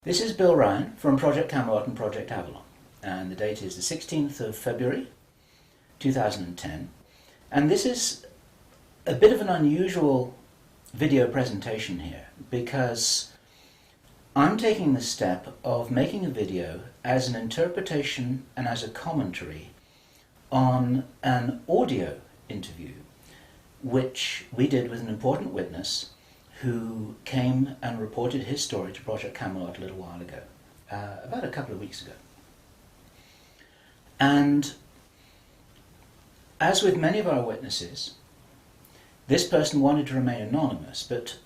This is Bill Ryan from Project Camelot and Project Avalon, and the date is the 16th of February 2010, and this is a bit of an unusual video presentation here because I'm taking the step of making a video as an interpretation and as a commentary on an audio interview which we did with an important witness who came and reported his story to Project Camelot a little while ago, about a couple of weeks ago. And as with many of our witnesses, this person wanted to remain anonymous, but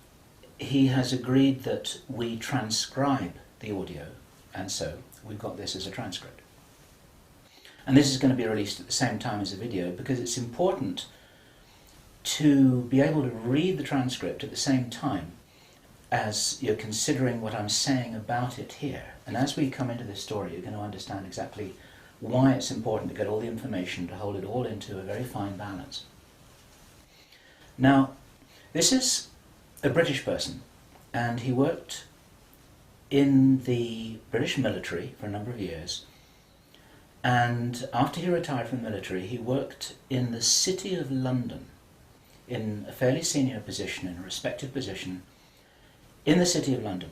he has agreed that we transcribe the audio, and so we've got this as a transcript. And this is going to be released at the same time as the video because it's important to be able to read the transcript at the same time as you're considering what I'm saying about it here. And as we come into this story, you're going to understand exactly why it's important to get all the information, to hold it all into a very fine balance. Now, this is a British person, and he worked in the British military for a number of years. And after he retired from the military, he worked in the City of London, in a fairly senior position, in a respected position, in the City of London.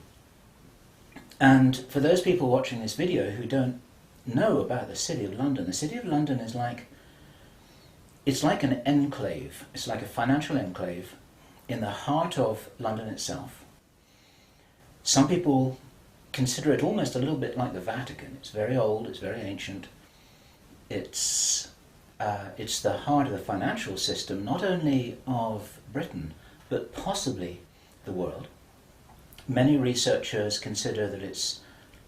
And for those people watching this video who don't know about the City of London, the City of London is it's like an enclave, it's like a financial enclave in the heart of London itself. Some people consider it almost a little bit like the Vatican. It's very old, it's very ancient, it's the heart of the financial system, not only of Britain, but possibly the world. Many researchers consider that it's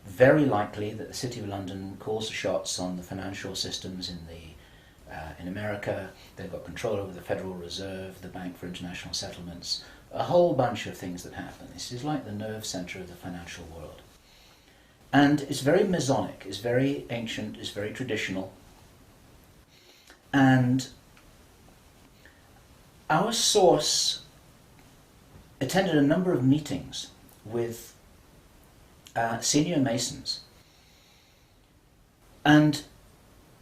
very likely that the City of London calls the shots on the financial systems in America. They've got control over the Federal Reserve, the Bank for International Settlements, a whole bunch of things that happen. This is like the nerve center of the financial world. And it's very Masonic, it's very ancient, it's very traditional. And our source attended a number of meetings with senior Masons. And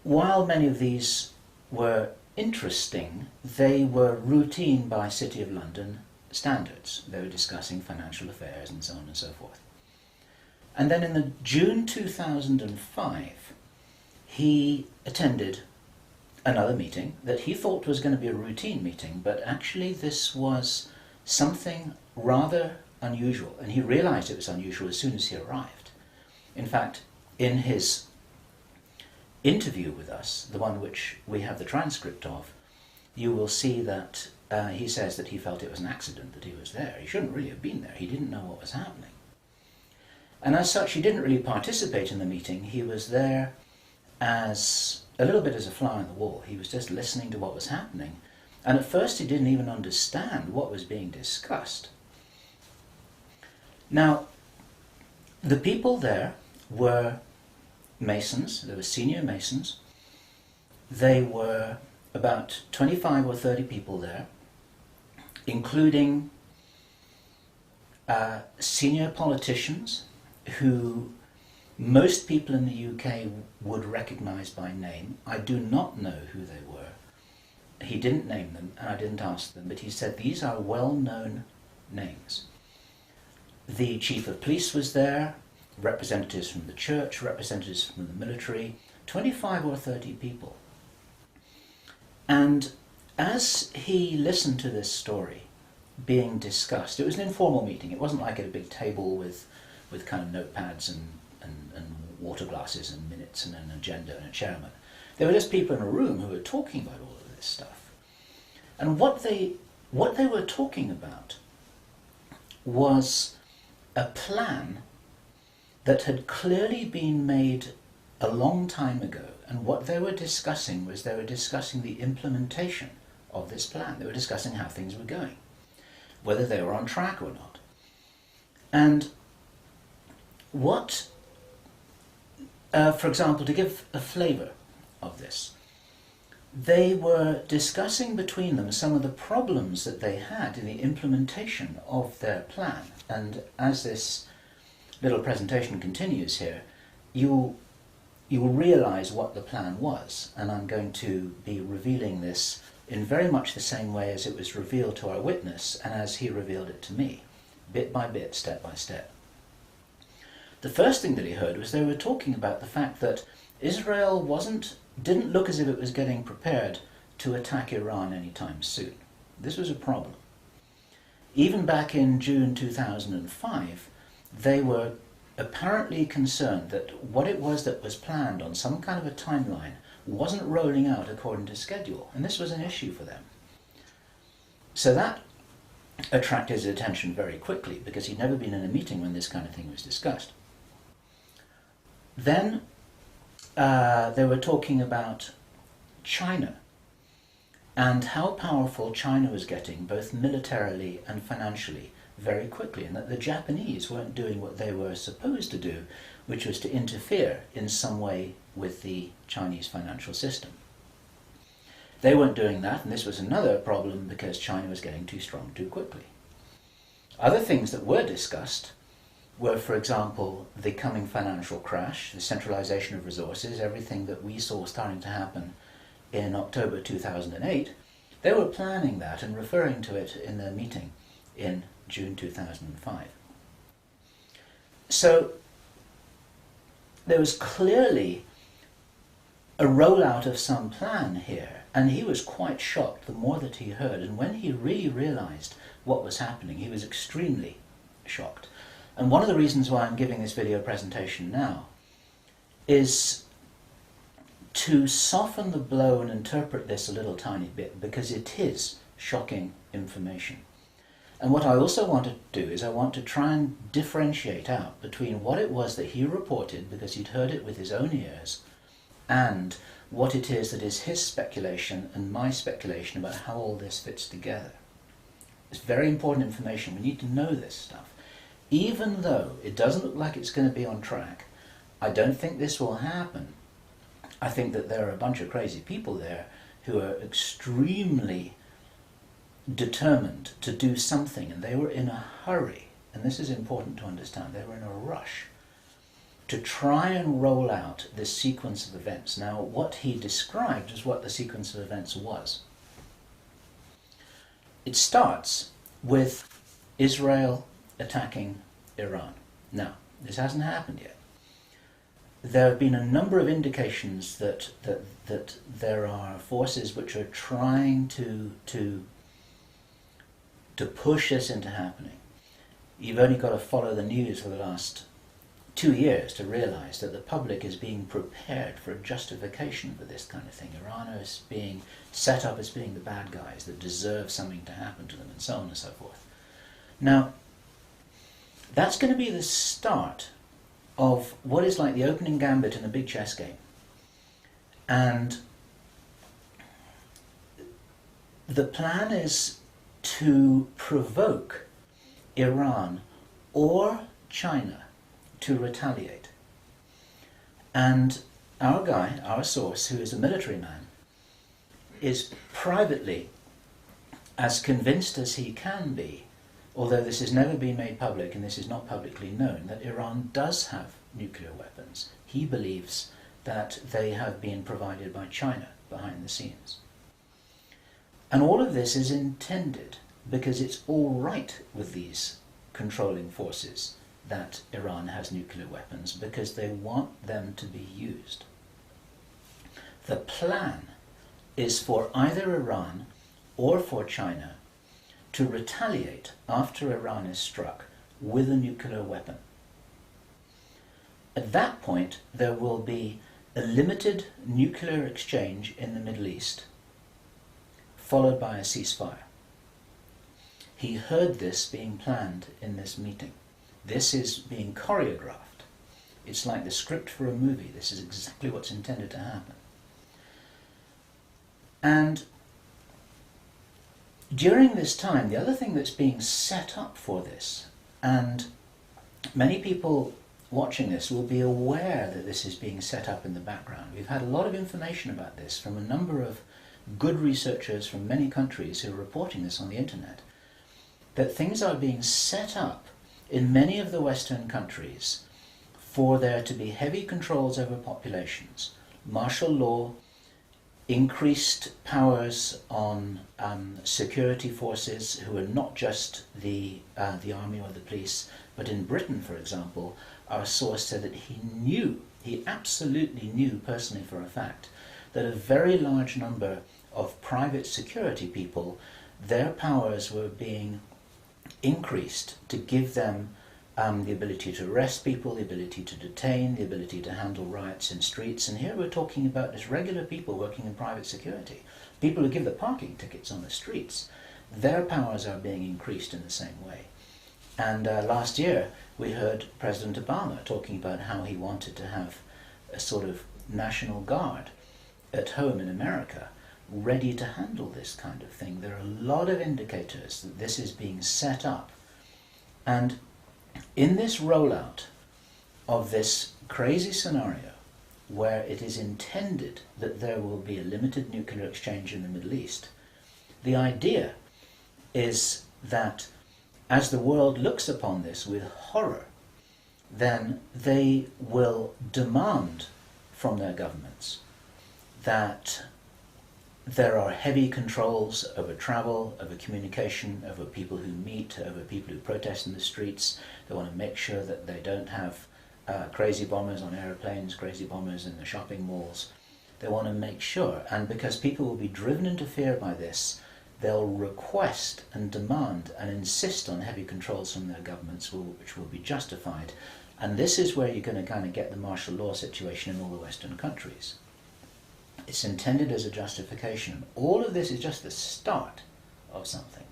while many of these were interesting, they were routine by City of London standards. They were discussing financial affairs and so on and so forth. And then in the June 2005, he attended another meeting that he thought was going to be a routine meeting, but actually this was something rather unusual, and he realized it was unusual as soon as he arrived. In fact, in his interview with us, the one which we have the transcript of, you will see that he says that he felt it was an accident that he was there. He shouldn't really have been there. He didn't know what was happening. And as such, he didn't really participate in the meeting. He was there as a little bit as a fly on the wall. He was just listening to what was happening. And at first he didn't even understand what was being discussed. Now, the people there were Masons. They were senior Masons. They were about 25 or 30 people there, including senior politicians who most people in the UK would recognise by name. I do not know who they were. He didn't name them, and I didn't ask them, but he said these are well-known names. The chief of police was there, representatives from the church, representatives from the military, 25 or 30 people. And as he listened to this story being discussed, it was an informal meeting. It wasn't like at a big table with kind of notepads and water glasses and minutes and an agenda and a chairman. There were just people in a room who were talking about all of this stuff. And what they were talking about was a plan that had clearly been made a long time ago. And what they were discussing was they were discussing the implementation of this plan. They were discussing how things were going, whether they were on track or not. And what for example, to give a flavour of this, they were discussing between them some of the problems that they had in the implementation of their plan. And as this little presentation continues here, you'll realize what the plan was, and I'm going to be revealing this in very much the same way as it was revealed to our witness and as he revealed it to me, bit by bit, step by step. The first thing that he heard was they were talking about the fact that Israel didn't look as if it was getting prepared to attack Iran anytime soon. This was a problem. Even back in June 2005, they were apparently concerned that what it was that was planned on some kind of a timeline wasn't rolling out according to schedule, and this was an issue for them. So that attracted his attention very quickly, because he'd never been in a meeting when this kind of thing was discussed. Then they were talking about China and how powerful China was getting, both militarily and financially, very quickly, and that the Japanese weren't doing what they were supposed to do, which was to interfere in some way with the Chinese financial system. They weren't doing that, and this was another problem because China was getting too strong too quickly. Other things that were discussed were, for example, the coming financial crash, the centralization of resources, everything that we saw starting to happen in October 2008. They were planning that and referring to it in their meeting in June 2005. So there was clearly a rollout of some plan here, and he was quite shocked the more that he heard, and when he really realized what was happening, he was extremely shocked. And one of the reasons why I'm giving this video presentation now is to soften the blow and interpret this a little tiny bit, because it is shocking information. And what I also want to do is I want to try and differentiate out between what it was that he reported, because he'd heard it with his own ears, and what it is that is his speculation and my speculation about how all this fits together. It's very important information. We need to know this stuff. Even though it doesn't look like it's going to be on track, I don't think this will happen. I think that there are a bunch of crazy people there who are extremely determined to do something, and they were in a hurry, and this is important to understand, they were in a rush to try and roll out this sequence of events. Now, what he described is what the sequence of events was. It starts with Israel attacking Iran. Now, this hasn't happened yet. There have been a number of indications that there are forces which are trying to push this into happening. You've only got to follow the news for the last 2 years to realize that the public is being prepared for a justification for this kind of thing. Iran is being set up as being the bad guys that deserve something to happen to them, and so on and so forth. Now, that's going to be the start of what is like the opening gambit in a big chess game. And the plan is to provoke Iran or China to retaliate. And our guy, our source, who is a military man, is privately as convinced as he can be, although this has never been made public and this is not publicly known, that Iran does have nuclear weapons. He believes that they have been provided by China behind the scenes. And all of this is intended because it's all right with these controlling forces that Iran has nuclear weapons, because they want them to be used. The plan is for either Iran or for China to retaliate after Iran is struck with a nuclear weapon. At that point, there will be a limited nuclear exchange in the Middle East, followed by a ceasefire. He heard this being planned in this meeting. This is being choreographed. It's like the script for a movie. This is exactly what's intended to happen. And during this time, the other thing that's being set up for this, and many people watching this will be aware that this is being set up in the background. We've had a lot of information about this from a number of good researchers from many countries who are reporting this on the internet, that things are being set up in many of the Western countries for there to be heavy controls over populations, martial law, increased powers on security forces who are not just the army or the police, but in Britain, for example, our source said that he absolutely knew personally for a fact, that a very large number of private security people, their powers were being increased to give them the ability to arrest people, the ability to detain, the ability to handle riots in streets. And here we're talking about just regular people working in private security, people who give the parking tickets on the streets. Their powers are being increased in the same way. And last year we heard President Obama talking about how he wanted to have a sort of national guard at home in America ready to handle this kind of thing. There are a lot of indicators that this is being set up. And in this rollout of this crazy scenario where it is intended that there will be a limited nuclear exchange in the Middle East, the idea is that as the world looks upon this with horror, then they will demand from their governments that there are heavy controls over travel, over communication, over people who meet, over people who protest in the streets. They want to make sure that they don't have crazy bombers on aeroplanes, crazy bombers in the shopping malls. They want to make sure, and because people will be driven into fear by this, they'll request and demand and insist on heavy controls from their governments, which will be justified. And this is where you're going to kind of get the martial law situation in all the Western countries. It's intended as a justification. All of this is just the start of something,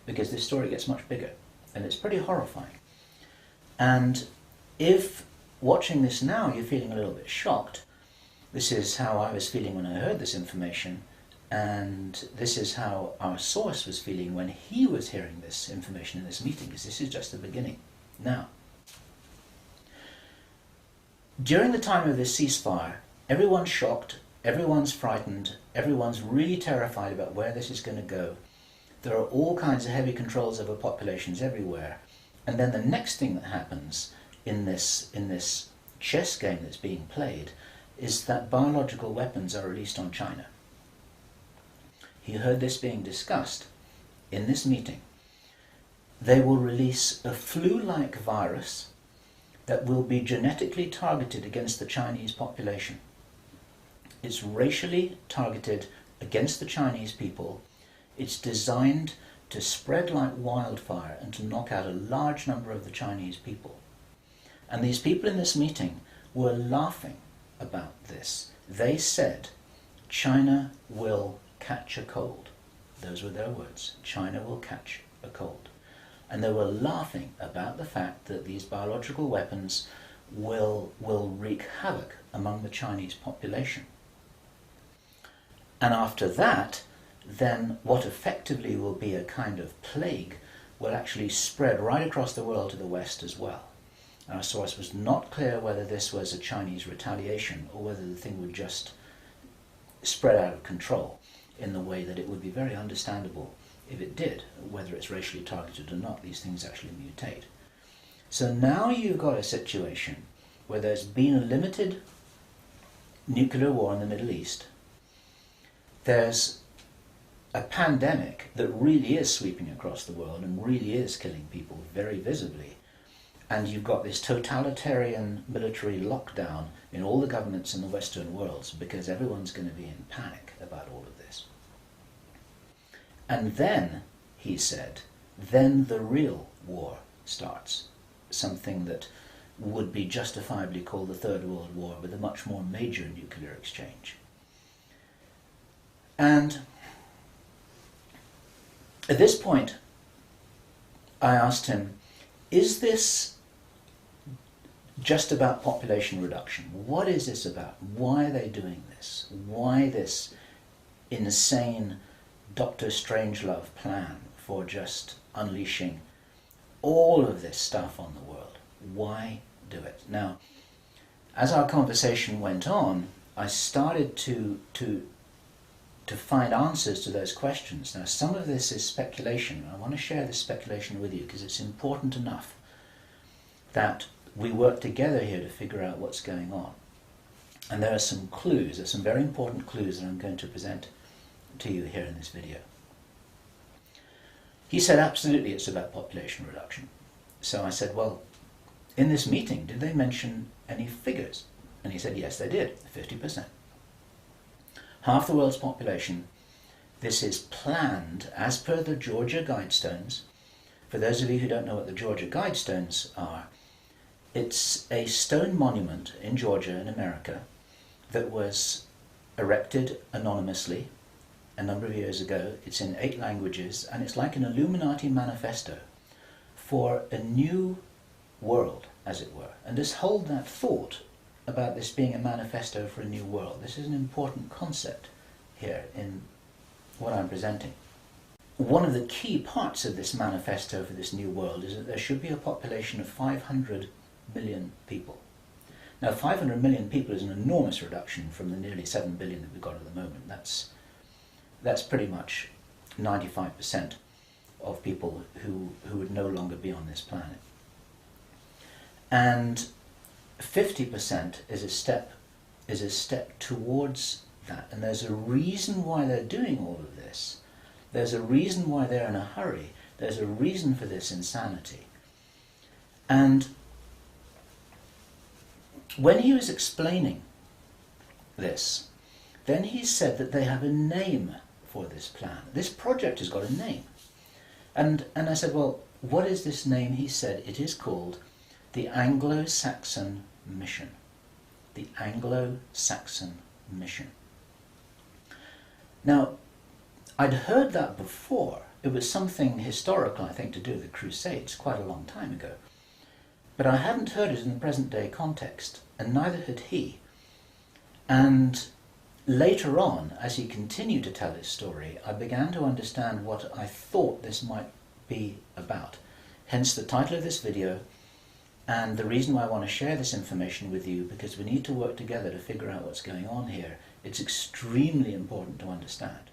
because this story gets much bigger, and it's pretty horrifying. And if watching this now you're feeling a little bit shocked, this is how I was feeling when I heard this information, and this is how our source was feeling when he was hearing this information in this meeting, because this is just the beginning. Now, during the time of this ceasefire, everyone's shocked, everyone's frightened, everyone's really terrified about where this is going to go. There are all kinds of heavy controls over populations everywhere. And then the next thing that happens in this chess game that's being played is that biological weapons are released on China. He heard this being discussed in this meeting. They will release a flu-like virus that will be genetically targeted against the Chinese population. It's racially targeted against the Chinese people. It's designed to spread like wildfire and to knock out a large number of the Chinese people. And these people in this meeting were laughing about this. They said, China will catch a cold. Those were their words. China will catch a cold. And they were laughing about the fact that these biological weapons will wreak havoc among the Chinese population. And after that, then what effectively will be a kind of plague will actually spread right across the world to the West as well. Our source was not clear whether this was a Chinese retaliation or whether the thing would just spread out of control in the way that it would be very understandable if it did, whether it's racially targeted or not. These things actually mutate. So now you've got a situation where there's been a limited nuclear war in the Middle East. There's a pandemic that really is sweeping across the world and really is killing people very visibly. And you've got this totalitarian military lockdown in all the governments in the Western world because everyone's going to be in panic about all of this. And then, he said, then the real war starts. Something that would be justifiably called the Third World War, with a much more major nuclear exchange. And at this point, I asked him, is this just about population reduction? What is this about? Why are they doing this? Why this insane Dr. Strangelove plan for just unleashing all of this stuff on the world? Why do it? Now, as our conversation went on, I started to find answers to those questions. Now, some of this is speculation. I want to share this speculation with you because it's important enough that we work together here to figure out what's going on. And there are some clues, there's some very important clues that I'm going to present to you here in this video. He said absolutely it's about population reduction. So I said, well, in this meeting, did they mention any figures? And he said, yes, they did, 50%. Half the world's population. This is planned as per the Georgia Guidestones. For those of you who don't know what the Georgia Guidestones are, it's a stone monument in Georgia in America that was erected anonymously a number of years ago. It's in 8 languages, and it's like an Illuminati manifesto for a new world, as it were. And just hold that thought about this being a manifesto for a new world. This is an important concept here in what I'm presenting. One of the key parts of this manifesto for this new world is that there should be a population of 500 million people. Now, 500 million people is an enormous reduction from the nearly 7 billion that we've got at the moment. That's pretty much 95% of people who would no longer be on this planet. And 50% is a step towards that. And there's a reason why they're doing all of this. There's a reason why they're in a hurry. There's a reason for this insanity. And when he was explaining this, then he said that they have a name for this plan. This project has got a name. And I said, well, what is this name? He said, it is called the Anglo-Saxon Mission. The Anglo-Saxon Mission. Now, I'd heard that before. It was something historical, I think, to do with the Crusades quite a long time ago. But I hadn't heard it in the present day context, and neither had he. And later on, as he continued to tell his story, I began to understand what I thought this might be about. Hence the title of this video, and the reason why I want to share this information with you, because we need to work together to figure out what's going on here. It's extremely important to understand.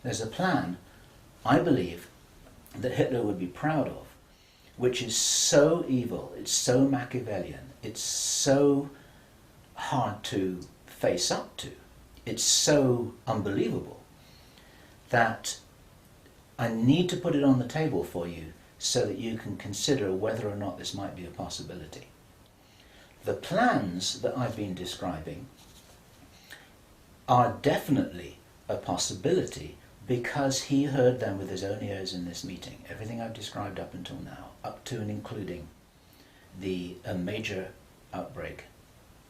There's a plan, I believe, that Hitler would be proud of, which is so evil, it's so Machiavellian, it's so hard to face up to, it's so unbelievable, that I need to put it on the table for you so that you can consider whether or not this might be a possibility. The plans that I've been describing are definitely a possibility because he heard them with his own ears in this meeting. Everything I've described up until now, up to and including a major outbreak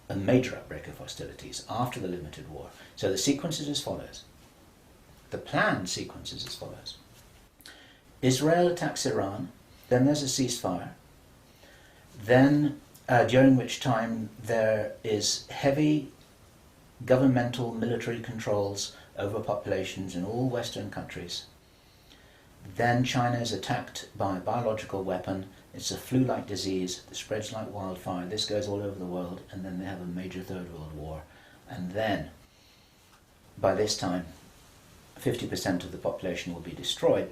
of hostilities after the limited war. So the sequence is as follows. The planned sequence is as follows. Israel attacks Iran, then there's a ceasefire, then during which time there is heavy governmental military controls over populations in all Western countries. Then China is attacked by a biological weapon. It's a flu-like disease that spreads like wildfire. This goes all over the world, and then they have a major Third World War. And then, by this time, 50% of the population will be destroyed.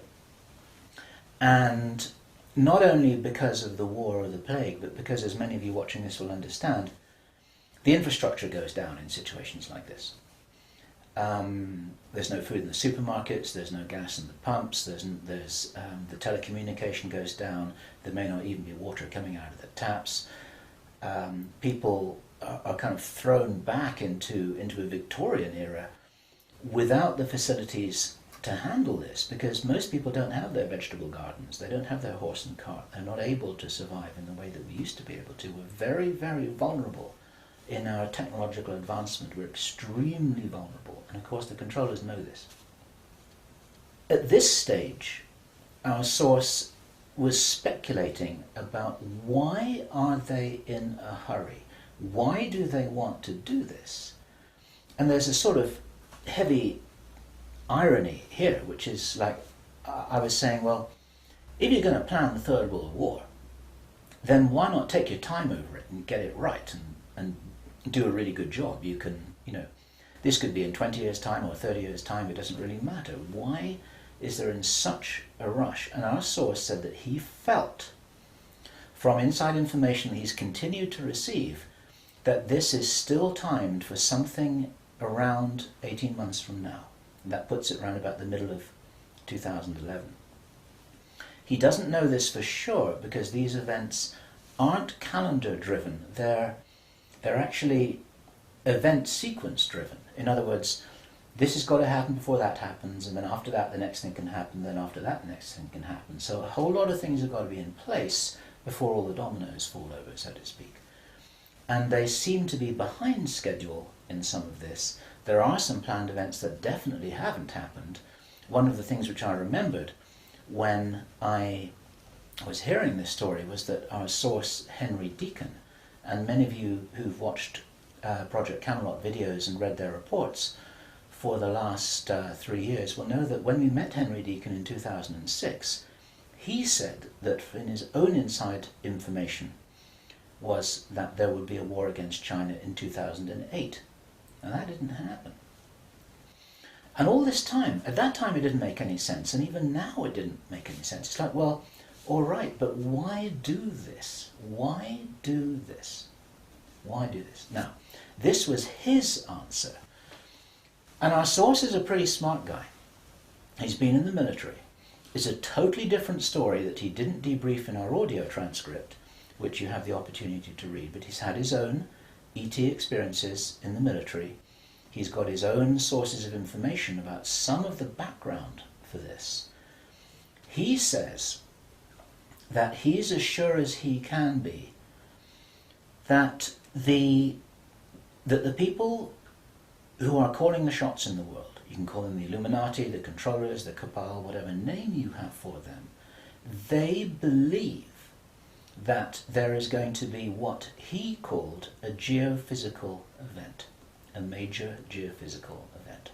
And not only because of the war or the plague, but because, as many of you watching this will understand, the infrastructure goes down in situations like this. There's no food in the supermarkets, there's no gas in the pumps, the telecommunication goes down, there may not even be water coming out of the taps. People are kind of thrown back into a Victorian era without the facilities to handle this, because most people don't have their vegetable gardens, they don't have their horse and cart, they're not able to survive in the way that we used to be able to. We're very, very vulnerable in our technological advancement. We're extremely vulnerable, and of course the controllers know this. At this stage, our source was speculating about why are they in a hurry? Why do they want to do this? And there's a sort of heavy irony here, which is like, I was saying, well, if you're going to plan the Third World War, then why not take your time over it and get it right and do a really good job? You can, this could be in 20 years' time or 30 years' time, it doesn't really matter. Why is there in such a rush? And our source said that he felt from inside information that he's continued to receive, that this is still timed for something around 18 months from now. And that puts it around about the middle of 2011. He doesn't know this for sure because these events aren't calendar driven, they're actually event sequence driven. In other words, this has got to happen before that happens, and then after that the next thing can happen, then after that the next thing can happen. So a whole lot of things have got to be in place before all the dominoes fall over, so to speak. And they seem to be behind schedule in some of this. There are some planned events that definitely haven't happened. One of the things which I remembered when I was hearing this story was that our source, Henry Deacon, and many of you who've watched Project Camelot videos and read their reports for the last 3 years will know that when we met Henry Deacon in 2006, he said that in his own inside information was that there would be a war against China in 2008. And that didn't happen. And all this time, at that time it didn't make any sense, and even now it didn't make any sense. It's like, well, all right, but why do this? Why do this? Why do this? Now, this was his answer. And our source is a pretty smart guy. He's been in the military. It's a totally different story that he didn't debrief in our audio transcript, which you have the opportunity to read, but he's had his own ET experiences in the military. He's got his own sources of information about some of the background for this. He says that he's as sure as he can be that the people who are calling the shots in the world, you can call them the Illuminati, the controllers, the cabal, whatever name you have for them, they believe that there is going to be what he called a geophysical event, a major geophysical event.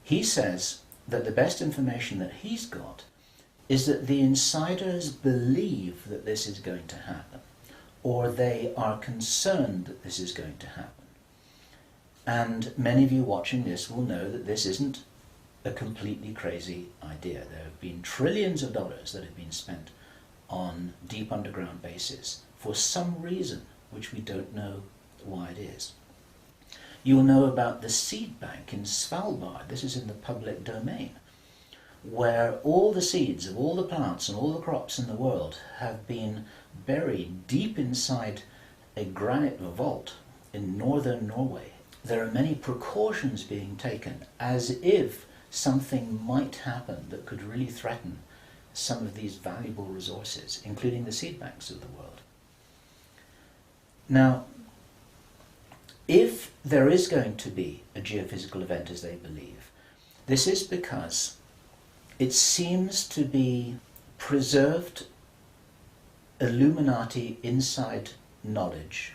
He says that the best information that he's got is that the insiders believe that this is going to happen, or they are concerned that this is going to happen. And many of you watching this will know that this isn't a completely crazy idea. There have been trillions of dollars that have been spent on deep underground bases for some reason which we don't know why it is. You'll know about the seed bank in Svalbard. This is in the public domain, where all the seeds of all the plants and all the crops in the world have been buried deep inside a granite vault in northern Norway. There are many precautions being taken as if something might happen that could really threaten some of these valuable resources, including the seed banks of the world. Now, if there is going to be a geophysical event as they believe, this is because it seems to be preserved Illuminati inside knowledge,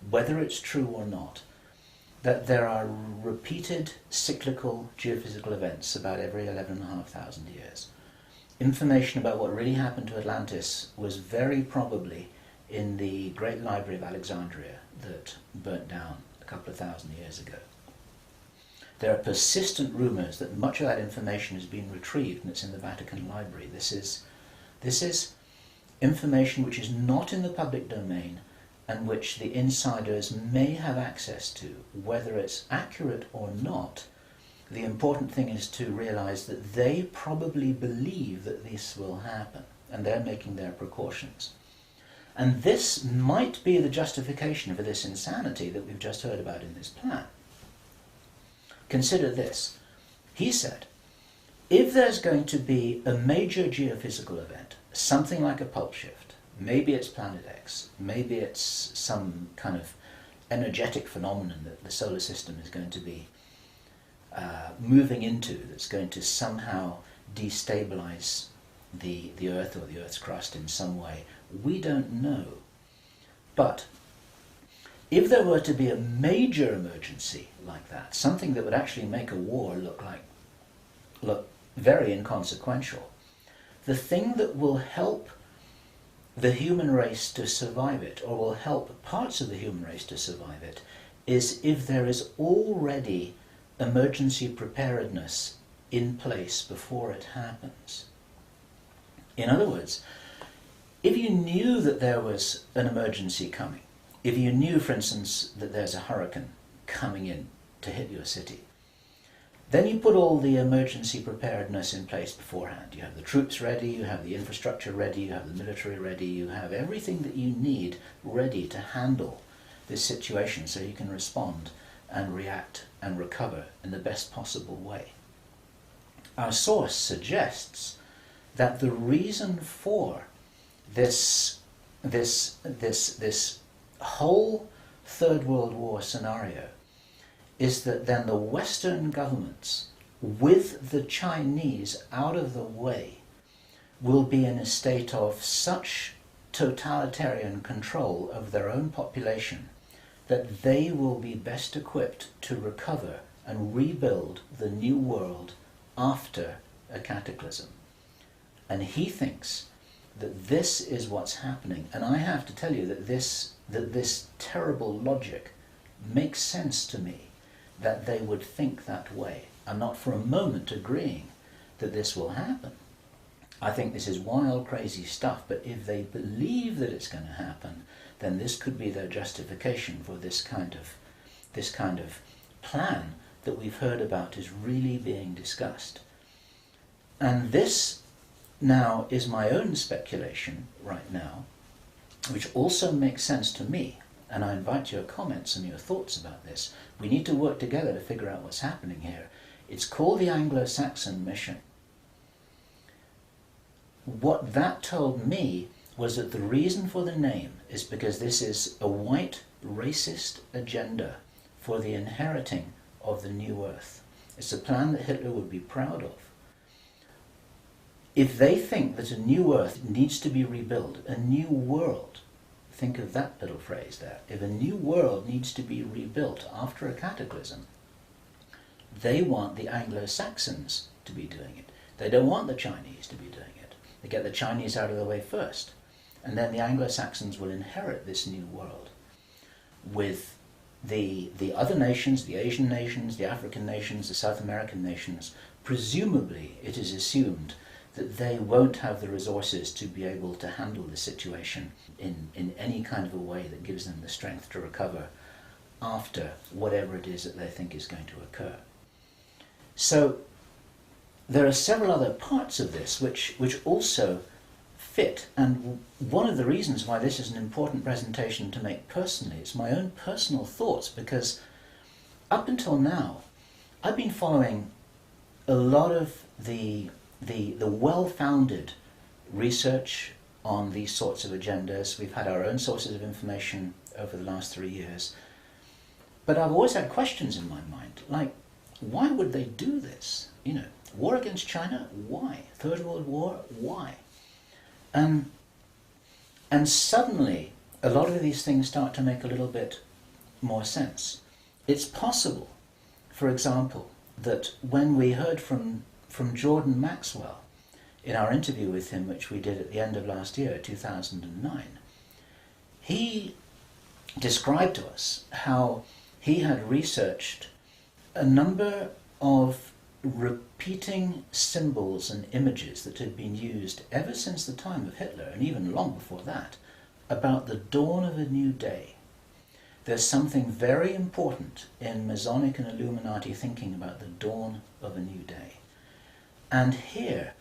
whether it's true or not, that there are repeated cyclical geophysical events about every 11,500 years. Information about what really happened to Atlantis was very probably in the Great Library of Alexandria that burnt down a couple of thousand years ago. There are persistent rumours that much of that information has been retrieved and it's in the Vatican Library. This is information which is not in the public domain and which the insiders may have access to. Whether it's accurate or not, the important thing is to realise that they probably believe that this will happen, and they're making their precautions. And this might be the justification for this insanity that we've just heard about in this plan. Consider this. He said, if there's going to be a major geophysical event, something like a pulse shift, maybe it's Planet X, maybe it's some kind of energetic phenomenon that the solar system is going to be moving into, that's going to somehow destabilize the Earth or the Earth's crust in some way. We don't know. But if there were to be a major emergency like that, something that would actually make a war look very inconsequential, the thing that will help the human race to survive it, or will help parts of the human race to survive it, is if there is already emergency preparedness in place before it happens. In other words, if you knew that there was an emergency coming, if you knew, for instance, that there's a hurricane coming in to hit your city, then you put all the emergency preparedness in place beforehand. You have the troops ready, you have the infrastructure ready, you have the military ready, you have everything that you need ready to handle this situation so you can respond and react and recover in the best possible way. Our source suggests that the reason for this whole Third World War scenario is that then the Western governments, with the Chinese out of the way, will be in a state of such totalitarian control of their own population that they will be best equipped to recover and rebuild the new world after a cataclysm. And he thinks that this is what's happening. And I have to tell you that this terrible logic makes sense to me, that they would think that way. I'm not for a moment agreeing that this will happen. I think this is wild, crazy stuff, but if they believe that it's going to happen, then this could be their justification for this kind of plan that we've heard about is really being discussed. And this now is my own speculation right now, which also makes sense to me. And I invite your comments and your thoughts about this. We need to work together to figure out what's happening here. It's called the Anglo-Saxon mission. What that told me was that the reason for the name is because this is a white racist agenda for the inheriting of the new earth. It's a plan that Hitler would be proud of. If they think that a new earth needs to be rebuilt, a new world, think of that little phrase there. If a new world needs to be rebuilt after a cataclysm, they want the Anglo-Saxons to be doing it. They don't want the Chinese to be doing it. They get the Chinese out of the way first. And then the Anglo-Saxons will inherit this new world with the other nations, the Asian nations, the African nations, the South American nations. Presumably, it is assumed that they won't have the resources to be able to handle the situation in any kind of a way that gives them the strength to recover after whatever it is that they think is going to occur. So there are several other parts of this which also fit, and one of the reasons why this is an important presentation to make personally is my own personal thoughts, because up until now I've been following a lot of the well-founded research on these sorts of agendas. We've had our own sources of information over the last 3 years. But I've always had questions in my mind, like, why would they do this? You know, war against China? Why? Third World War? Why? And suddenly, a lot of these things start to make a little bit more sense. It's possible, for example, that when we heard from Jordan Maxwell in our interview with him, which we did at the end of last year, 2009, he described to us how he had researched a number of repeating symbols and images that had been used ever since the time of Hitler, and even long before that, about the dawn of a new day. There's something very important in Masonic and Illuminati thinking about the dawn of a new day. And here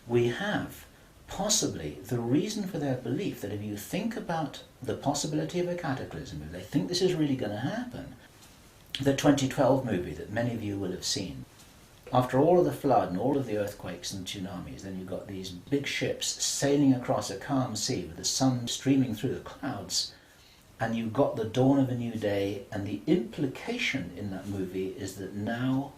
we have possibly the reason for their belief that if you think about the possibility of a cataclysm, if they think this is really going to happen, the 2012 movie that many of you will have seen, after all of the flood and all of the earthquakes and tsunamis, then you've got these big ships sailing across a calm sea with the sun streaming through the clouds, and you've got the dawn of a new day, and the implication in that movie is that now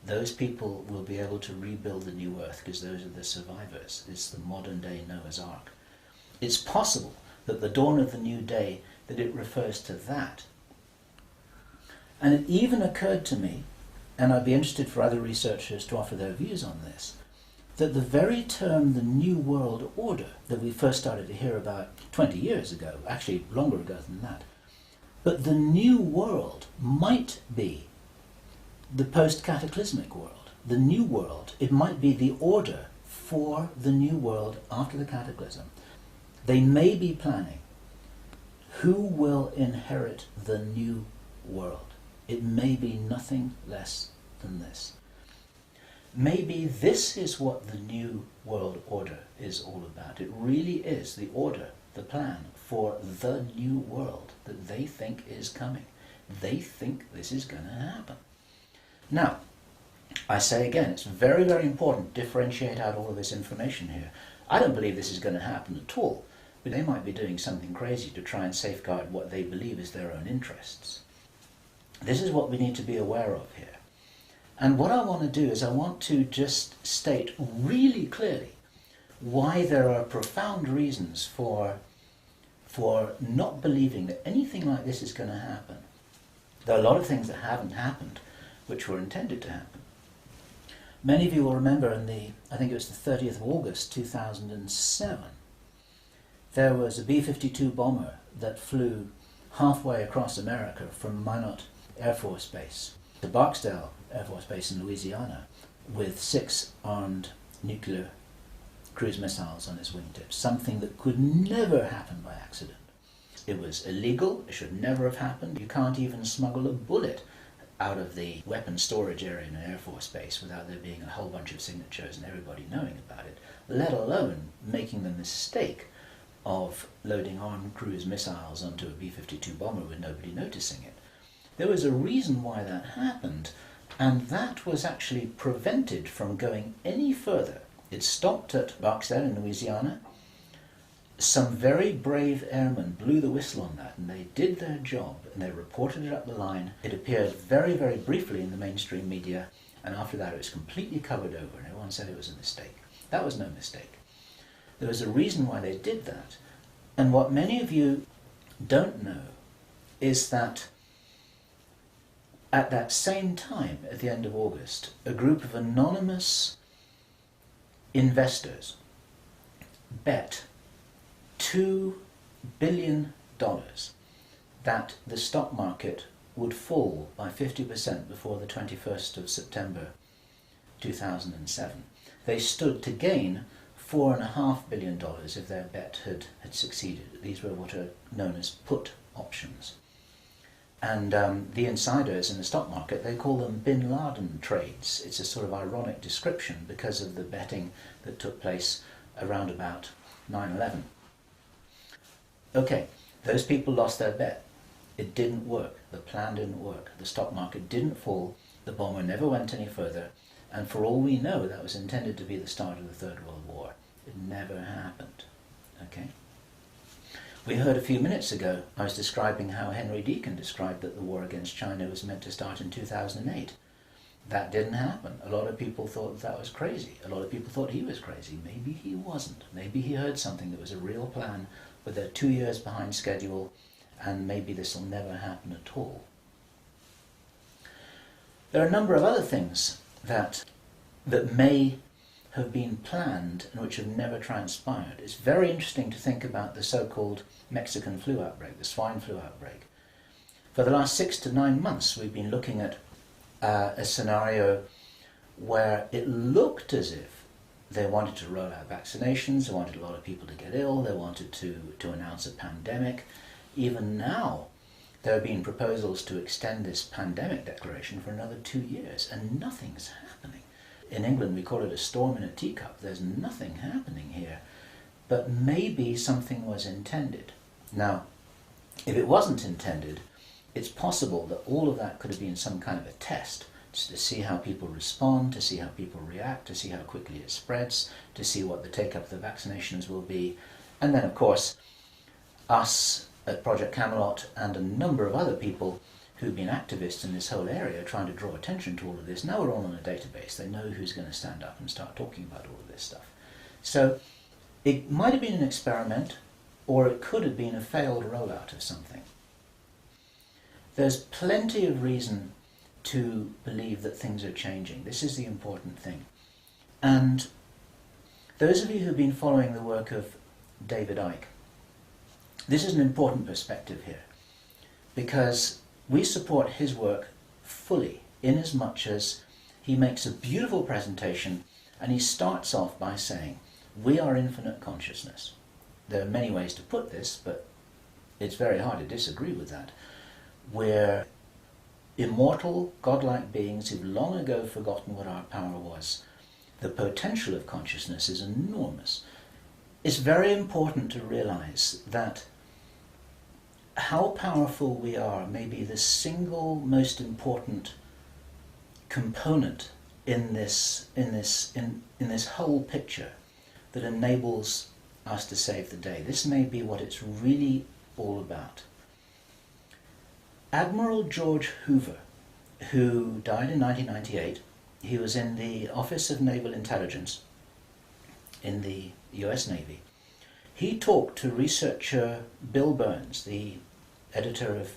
those people will be able to rebuild the new earth because those are the survivors. It's the modern day Noah's Ark. It's possible that the dawn of the new day, that it refers to that. And it even occurred to me, and I'd be interested for other researchers to offer their views on this, that the very term the New World Order that we first started to hear about 20 years ago, actually longer ago than that, but the New World might be the post-cataclysmic world. The New World, it might be the order for the new world after the cataclysm. They may be planning who will inherit the new world. It may be nothing less than this. Maybe this is what the new world order is all about. It really is the order, the plan for the new world that they think is coming. They think this is going to happen. Now, I say again, it's very, very important to differentiate out all of this information here. I don't believe this is going to happen at all, but they might be doing something crazy to try and safeguard what they believe is their own interests. This is what we need to be aware of here. And what I want to do is I want to just state really clearly why there are profound reasons for not believing that anything like this is going to happen. There are a lot of things that haven't happened which were intended to happen. Many of you will remember I think it was the 30th of August 2007, there was a B-52 bomber that flew halfway across America from Minot Air Force Base to Barksdale Air Force Base in Louisiana with 6 armed nuclear cruise missiles on its wingtips, something that could never happen by accident. It was illegal, it should never have happened. You can't even smuggle a bullet out of the weapons storage area in an Air Force Base without there being a whole bunch of signatures and everybody knowing about it, let alone making the mistake of loading armed cruise missiles onto a B-52 bomber with nobody noticing it. There was a reason why that happened, and that was actually prevented from going any further. It stopped at Barksdale in Louisiana. Some very brave airmen blew the whistle on that, and they did their job, and they reported it up the line. It appeared very, very briefly in the mainstream media, and after that it was completely covered over, and everyone said it was a mistake. That was no mistake. There was a reason why they did that, and what many of you don't know is that at that same time, at the end of August, a group of anonymous investors bet $2 billion that the stock market would fall by 50% before the 21st of September 2007. They stood to gain $4.5 billion if their bet had succeeded. These were what are known as put options. And the insiders in the stock market, they call them Bin Laden trades. It's a sort of ironic description because of the betting that took place around about 9/11. Okay, those people lost their bet. It didn't work. The plan didn't work. The stock market didn't fall. The bomber never went any further. And for all we know, that was intended to be the start of the Third World War. It never happened. Okay? We heard a few minutes ago, I was describing how Henry Deacon described that the war against China was meant to start in 2008. That didn't happen. A lot of people thought that was crazy. A lot of people thought he was crazy. Maybe he wasn't. Maybe he heard something that was a real plan, but they're 2 years behind schedule, and maybe this will never happen at all. There are a number of other things that may have been planned and which have never transpired. It's very interesting to think about the so-called Mexican flu outbreak, the swine flu outbreak. For the last 6 to 9 months, we've been looking at a scenario where it looked as if they wanted to roll out vaccinations, they wanted a lot of people to get ill, they wanted to announce a pandemic. Even now, there have been proposals to extend this pandemic declaration for another 2 years, and nothing's happening. In England, we call it a storm in a teacup. There's nothing happening here, but maybe something was intended. Now, if it wasn't intended, it's possible that all of that could have been some kind of a test, just to see how people respond, to see how people react, to see how quickly it spreads, to see what the take-up of the vaccinations will be. And then, of course, us at Project Camelot and a number of other people who've been activists in this whole area trying to draw attention to all of this, now we're all on a database. They know who's going to stand up and start talking about all of this stuff. So it might have been an experiment, or it could have been a failed rollout of something. There's plenty of reason to believe that things are changing. This is the important thing. And those of you who've been following the work of David Icke, this is an important perspective here, because we support his work fully, in as much as he makes a beautiful presentation and he starts off by saying, we are infinite consciousness. there are many ways to put this, but it's very hard to disagree with that. We're immortal, godlike beings who've long ago forgotten what our power was. The potential of consciousness is enormous. It's very important to realize that how powerful we are may be the single most important component in this whole picture that enables us to save the day. This may be what it's really all about. Admiral George Hoover, who died in 1998, he was in the Office of Naval Intelligence in the US Navy. He talked to researcher Bill Burns, the editor of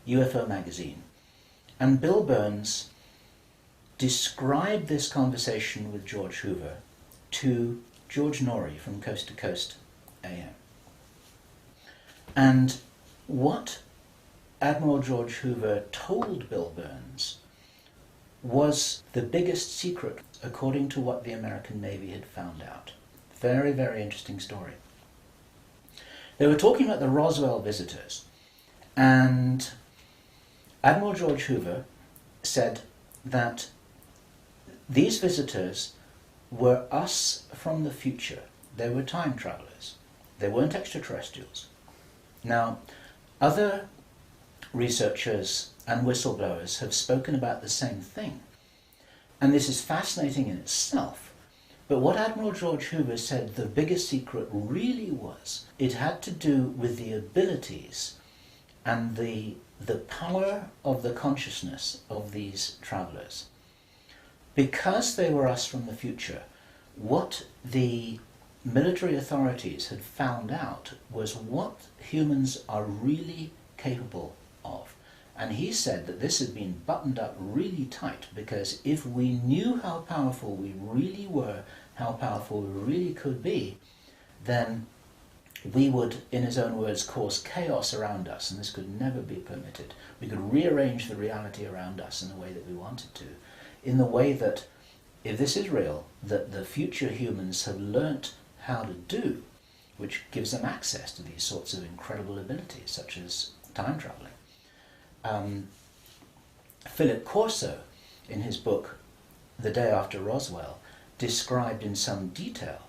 UFO magazine, and Bill Burns described this conversation with George Hoover to George Norrie from Coast to Coast AM. And what Admiral George Hoover told Bill Burns was the biggest secret according to what the American Navy had found out. Very, very interesting story. They were talking about the Roswell visitors, and Admiral George Hoover said that these visitors were us from the future. They were time travelers. They weren't extraterrestrials. Now, other researchers and whistleblowers have spoken about the same thing, and this is fascinating in itself. But what Admiral George Hoover said the biggest secret really was, it had to do with the abilities and the power of the consciousness of these travelers. Because they were us from the future, what the military authorities had found out was what humans are really capable of. And he said that this had been buttoned up really tight, because if we knew how powerful we really were, how powerful we really could be, then we would, in his own words, cause chaos around us, and this could never be permitted. We could rearrange the reality around us in the way that we wanted to, in the way that, if this is real, that the future humans have learnt how to do, which gives them access to these sorts of incredible abilities, such as time traveling. Philip Corso, in his book The Day After Roswell, described in some detail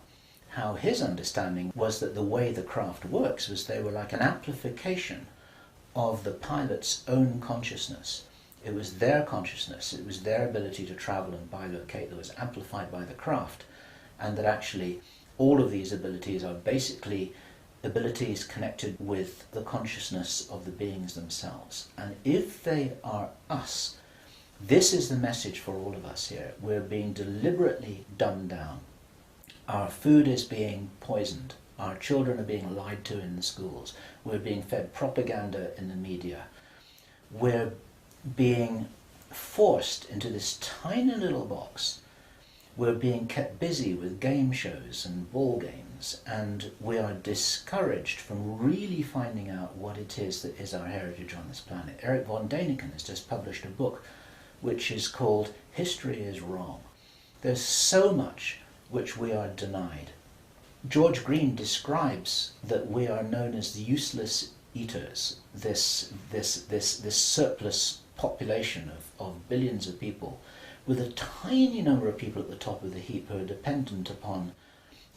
how his understanding was that the way the craft works was they were like an amplification of the pilot's own consciousness. It was their consciousness, it was their ability to travel and bilocate that was amplified by the craft, and that actually all of these abilities are basically abilities connected with the consciousness of the beings themselves. And if they are us, this is the message for all of us here. We're being deliberately dumbed down. Our food is being poisoned. Our children are being lied to in the schools. We're being fed propaganda in the media. We're being forced into this tiny little box. We're being kept busy with game shows and ball games, and we are discouraged from really finding out what it is that is our heritage on this planet. Eric von Däniken has just published a book which is called History is Wrong. There's so much which we are denied. George Green describes that we are known as the useless eaters, this surplus population of billions of people, with a tiny number of people at the top of the heap who are dependent upon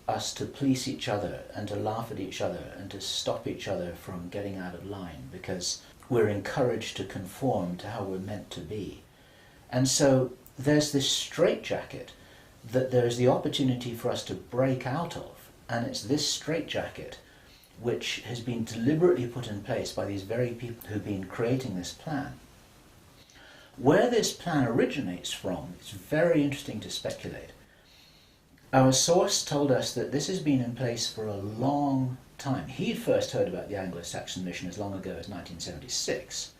us to police each other and to laugh at each other and to stop each other from getting out of line, because we're encouraged to conform to how we're meant to be. And so there's this straitjacket that there's the opportunity for us to break out of, and it's this straitjacket which has been deliberately put in place by these very people who've been creating this plan. Where this plan originates from, it's very interesting to speculate. Our source told us that this has been in place for a long time. He'd first heard about the Anglo-Saxon mission as long ago as 1976.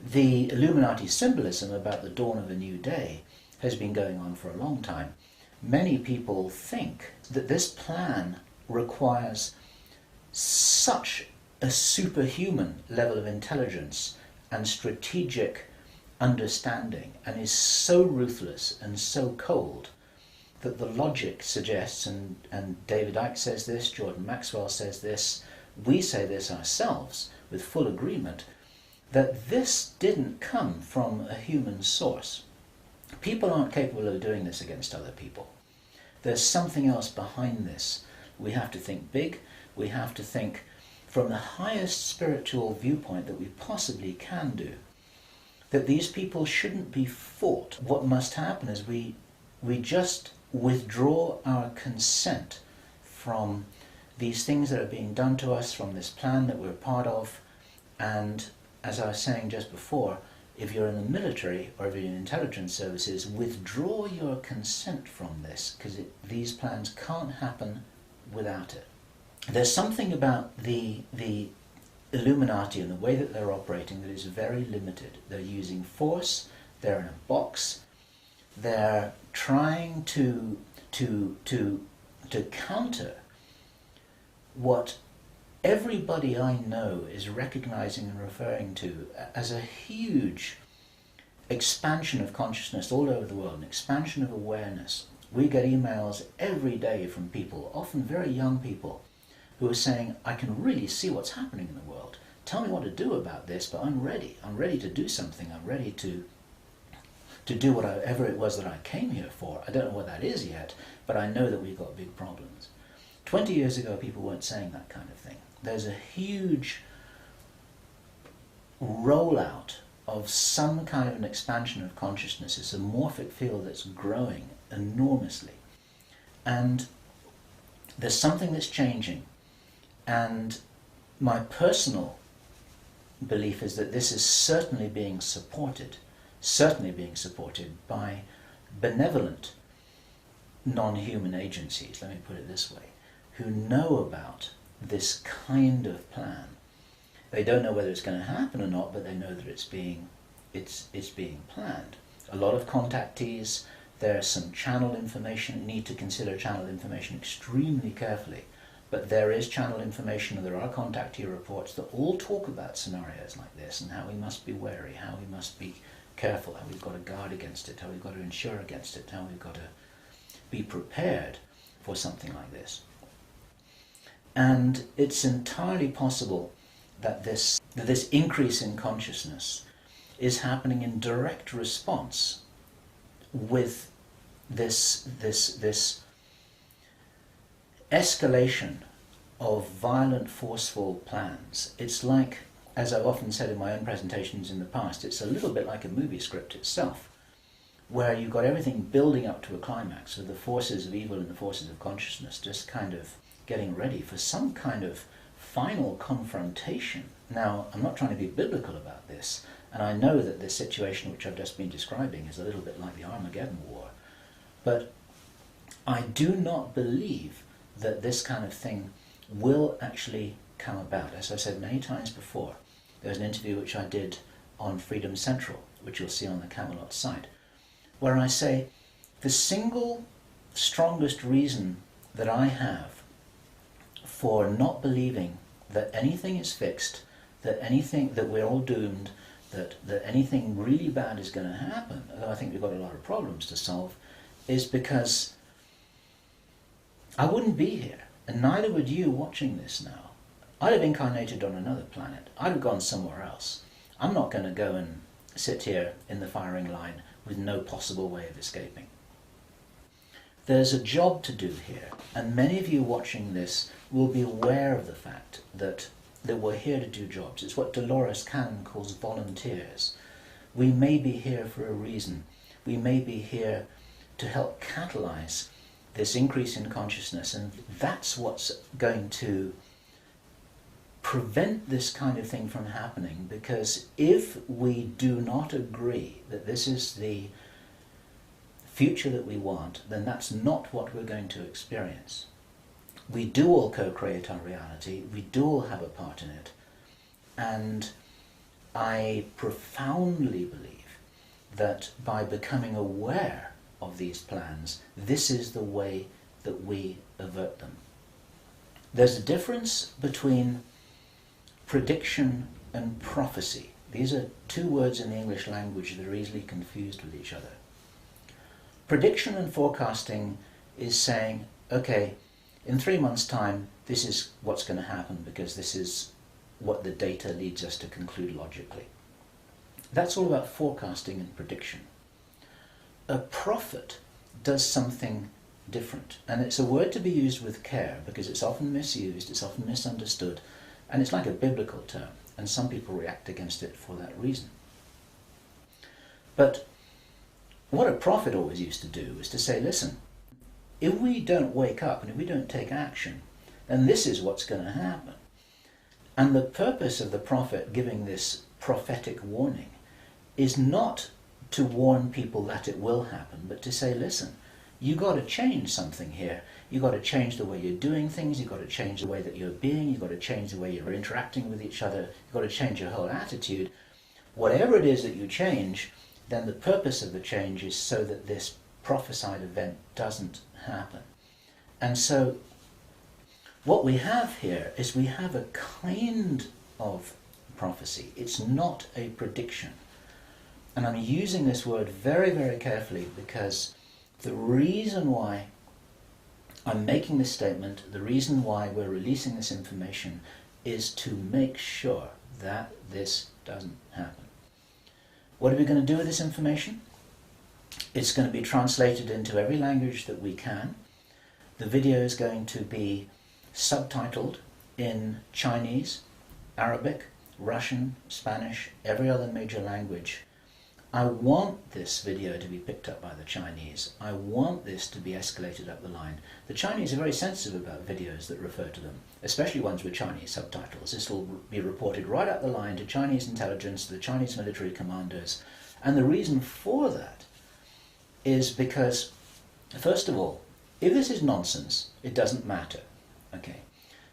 The Illuminati symbolism about the dawn of a new day has been going on for a long time. Many people think that this plan requires such a superhuman level of intelligence and strategic understanding, and is so ruthless and so cold, that the logic suggests, and David Icke says this, Jordan Maxwell says this, we say this ourselves with full agreement, that this didn't come from a human source. People aren't capable of doing this against other people. There's something else behind this. We have to think big. We have to think from the highest spiritual viewpoint that we possibly can do. That these people shouldn't be fought. What must happen is we just withdraw our consent from these things that are being done to us, from this plan that we're part of, and as I was saying just before, if you're in the military or if you're in intelligence services, withdraw your consent from this, because these plans can't happen without it. There's something about the Illuminati and the way that they're operating that is very limited. They're using force, they're in a box, they're trying to counter what everybody I know is recognizing and referring to as a huge expansion of consciousness all over the world, an expansion of awareness. We get emails every day from people, often very young people, who are saying, I can really see what's happening in the world. Tell me what to do about this, but I'm ready. I'm ready to do something. I'm ready to do whatever it was that I came here for. I don't know what that is yet, but I know that we've got big problems. 20 years ago, people weren't saying that kind of thing. There's a huge rollout of some kind of an expansion of consciousness. It's a morphic field that's growing enormously. And there's something that's changing. And my personal belief is that this is certainly being supported by benevolent non-human agencies, let me put it this way, who know about this kind of plan. They don't know whether it's going to happen or not, but they know that it's being planned. A lot of contactees, there's some channel information. You need to consider channel information extremely carefully. But there is channel information, and there are contactee reports that all talk about scenarios like this and how we must be wary, how we must be careful, how we've got to guard against it, how we've got to insure against it, how we've got to be prepared for something like this. And it's entirely possible that this increase in consciousness is happening in direct response with this escalation of violent, forceful plans. It's like, as I've often said in my own presentations in the past, it's a little bit like a movie script itself, where you've got everything building up to a climax of the forces of evil and the forces of consciousness just kind of getting ready for some kind of final confrontation. Now, I'm not trying to be biblical about this, and I know that this situation which I've just been describing is a little bit like the Armageddon War, but I do not believe that this kind of thing will actually come about. As I said many times before, there's an interview which I did on Freedom Central, which you'll see on the Camelot site, where I say the single strongest reason that I have for not believing that anything is fixed, that we're all doomed, that anything really bad is going to happen, although I think we've got a lot of problems to solve, is because I wouldn't be here, and neither would you watching this now. I'd have incarnated on another planet. I'd have gone somewhere else. I'm not going to go and sit here in the firing line with no possible way of escaping. There's a job to do here, and many of you watching this will be aware of the fact that we're here to do jobs. It's what Dolores Cannon calls volunteers. We may be here for a reason. We may be here to help catalyze this increase in consciousness, and that's what's going to prevent this kind of thing from happening, because if we do not agree that this is the future that we want, then that's not what we're going to experience. We do all co-create our reality, we do all have a part in it, and I profoundly believe that by becoming aware of these plans, this is the way that we avert them. There's a difference between prediction and prophecy. These are two words in the English language that are easily confused with each other. Prediction and forecasting is saying, okay, in 3 months' time, this is what's going to happen because this is what the data leads us to conclude logically. That's all about forecasting and prediction. A prophet does something different, and it's a word to be used with care because it's often misused, it's often misunderstood, and it's like a biblical term, and some people react against it for that reason. But what a prophet always used to do was to say, listen, if we don't wake up and if we don't take action, then this is what's going to happen. And the purpose of the prophet giving this prophetic warning is not to warn people that it will happen, but to say, listen, you got to change something here. You got to change the way you're doing things. You got to change the way that you're being. You got to change the way you're interacting with each other. You got to change your whole attitude. Whatever it is that you change, then the purpose of the change is so that this prophesied event doesn't happen. And so what we have here is we have a kind of prophecy. It's not a prediction. And I'm using this word very, very carefully because the reason why I'm making this statement, the reason why we're releasing this information is to make sure that this doesn't happen. What are we going to do with this information? It's going to be translated into every language that we can. The video is going to be subtitled in Chinese, Arabic, Russian, Spanish, every other major language. I want this video to be picked up by the Chinese. I want this to be escalated up the line. The Chinese are very sensitive about videos that refer to them, especially ones with Chinese subtitles. This will be reported right up the line to Chinese intelligence, to the Chinese military commanders. And the reason for that is because, first of all, if this is nonsense, it doesn't matter, okay?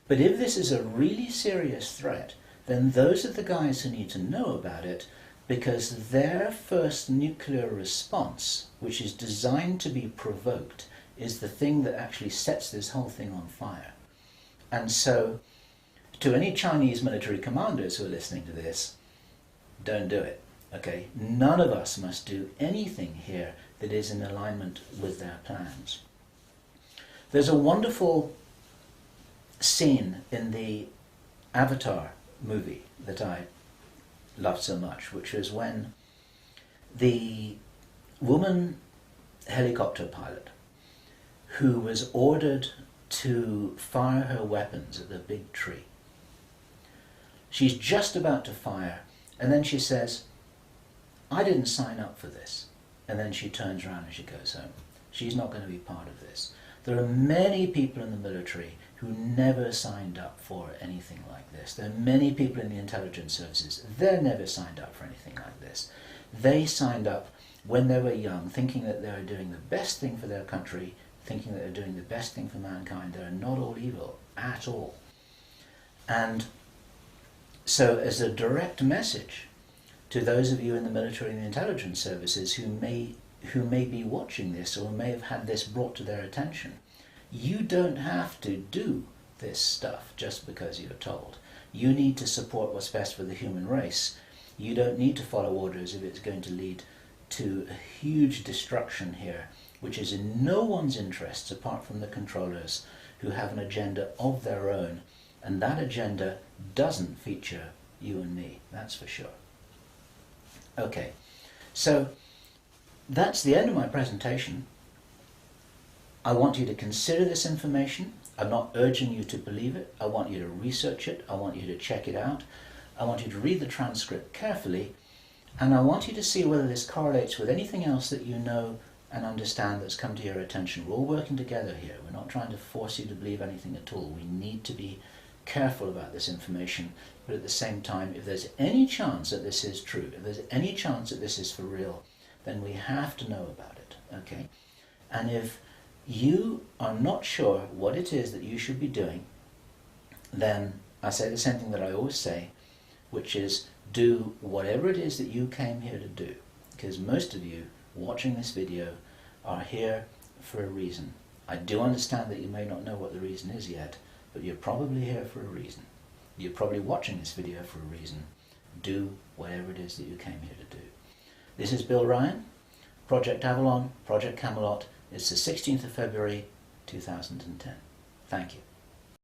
But if this is a really serious threat, then those are the guys who need to know about it, because their first nuclear response, which is designed to be provoked, is the thing that actually sets this whole thing on fire. And so, to any Chinese military commanders who are listening to this, don't do it, okay? None of us must do anything here that is in alignment with their plans. There's a wonderful scene in the Avatar movie that I loved so much, which was when the woman helicopter pilot who was ordered to fire her weapons at the big tree. She's just about to fire, and then she says, I didn't sign up for this. And then she turns around and she goes home. She's not going to be part of this. There are many people in the military who never signed up for anything like this. There are many people in the intelligence services, they're never signed up for anything like this. They signed up when they were young, thinking that they were doing the best thing for their country, thinking that they're doing the best thing for mankind. They're not all evil at all. And so as a direct message to those of you in the military and the intelligence services who may be watching this or may have had this brought to their attention, you don't have to do this stuff just because you're told. You need to support what's best for the human race. You don't need to follow orders if it's going to lead to a huge destruction here, which is in no one's interests apart from the controllers who have an agenda of their own, and that agenda doesn't feature you and me, that's for sure. Okay, so that's the end of my presentation. I want you to consider this information. I'm not urging you to believe it. I want you to research it. I want you to check it out. I want you to read the transcript carefully, and I want you to see whether this correlates with anything else that you know and understand that's come to your attention. We're all working together here. We're not trying to force you to believe anything at all. We need to be careful about this information, but at the same time, if there's any chance that this is true, if there's any chance that this is for real, then we have to know about it, okay? And if you are not sure what it is that you should be doing, then I say the same thing that I always say, which is do whatever it is that you came here to do, because most of you watching this video are here for a reason. I do understand that you may not know what the reason is yet, but you're probably here for a reason. You're probably watching this video for a reason. Do whatever it is that you came here to do. This is Bill Ryan, Project Avalon, Project Camelot, It's the 16th of February 2010. Thank you.